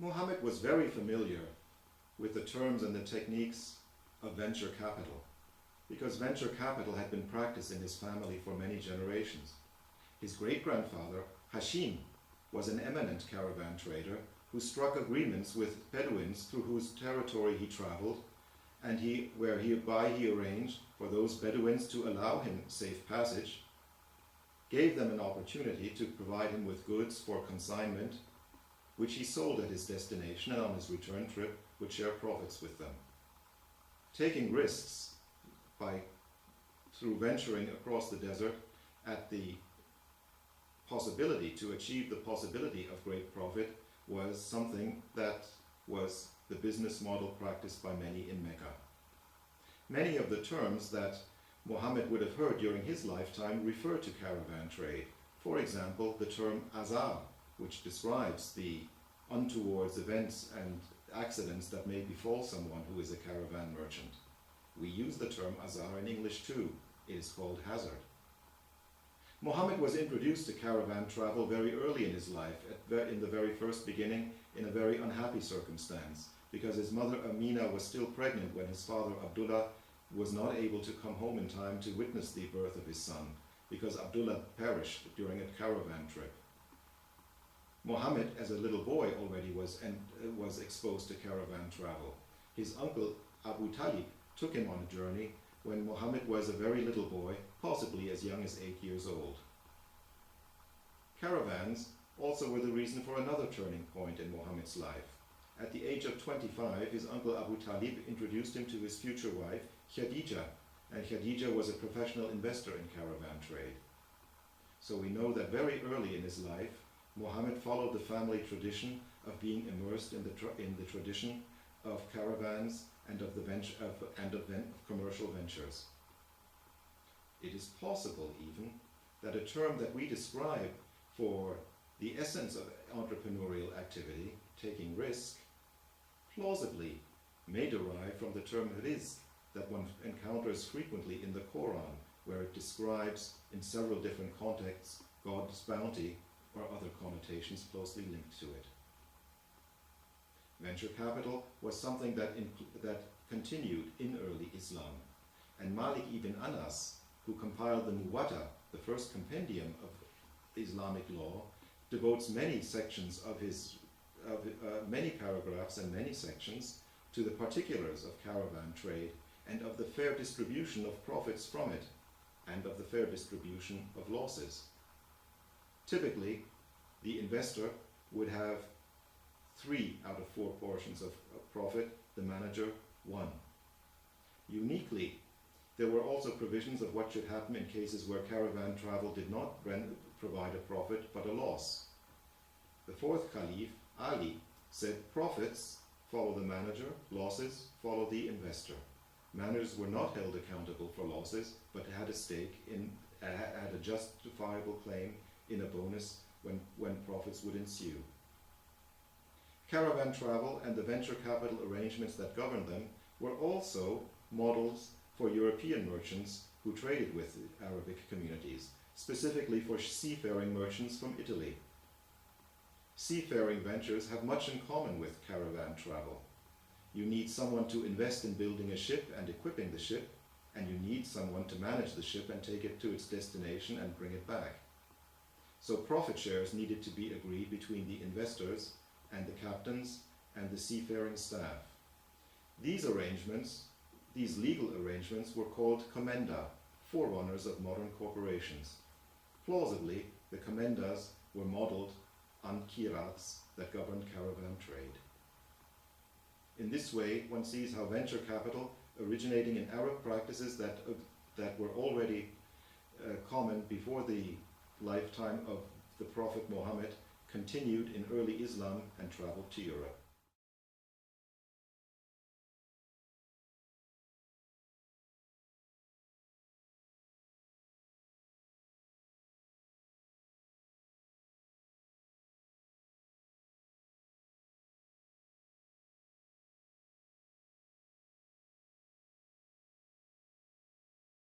Muhammad was very familiar with the terms and the techniques of venture capital, because venture capital had been practiced in his family for many generations. His great-grandfather, Hashim, was an eminent caravan trader who struck agreements with Bedouins through whose territory he traveled, and whereby he arranged for those Bedouins to allow him safe passage, gave them an opportunity to provide him with goods for consignment, which he sold at his destination, and on his return trip would share profits with them. Taking risks through venturing across the desert at the possibility to achieve the possibility of great profit was something that was the business model practiced by many in Mecca. Many of the terms that Muhammad would have heard during his lifetime refer to caravan trade. For example, the term azar, which describes the untoward events and accidents that may befall someone who is a caravan merchant. We use the term azar in English too. It is called hazard. Muhammad was introduced to caravan travel very early in his life, in the very first beginning, in a very unhappy circumstance, because his mother Amina was still pregnant when his father Abdullah was not able to come home in time to witness the birth of his son, because Abdullah perished during a caravan trip. Muhammad, as a little boy, already was exposed to caravan travel. His uncle Abu Talib took him on a journey when Muhammad was a very little boy, possibly as young as 8 years old. Caravans also were the reason for another turning point in Muhammad's life. At the age of 25, his uncle Abu Talib introduced him to his future wife, Khadija, and Khadija was a professional investor in caravan trade. So we know that very early in his life, Muhammad followed the family tradition of being immersed in the tradition of caravans and of commercial ventures. It is possible even that a term that we describe for the essence of entrepreneurial activity, taking risk, plausibly may derive from the term riz that one encounters frequently in the Quran, where it describes in several different contexts God's bounty or other connotations closely linked to it. Venture capital was something that continued in early Islam, and Malik ibn Anas, who compiled the Muwatta, the first compendium of Islamic law, devotes many sections of many paragraphs and many sections to the particulars of caravan trade and of the fair distribution of profits from it and of the fair distribution of losses. Typically, the investor would have 3 out of 4 portions of profit, the manager 1. Uniquely, there were also provisions of what should happen in cases where caravan travel did not provide a profit but a loss. The 4th Caliph, Ali, said profits follow the manager, losses follow the investor. Managers were not held accountable for losses, but had a justifiable claim in a bonus when profits would ensue. Caravan travel and the venture capital arrangements that governed them were also models for European merchants who traded with Arabic communities, specifically for seafaring merchants from Italy. Seafaring ventures have much in common with caravan travel. You need someone to invest in building a ship and equipping the ship, and you need someone to manage the ship and take it to its destination and bring it back. So profit shares needed to be agreed between the investors and the captains and the seafaring staff. These legal arrangements were called commenda, forerunners of modern corporations. Plausibly, the commendas were modeled on kirats that governed caravan trade. In this way, one sees how venture capital, originating in Arab practices that were already common before the lifetime of the Prophet Muhammad, continued in early Islam and traveled to Europe.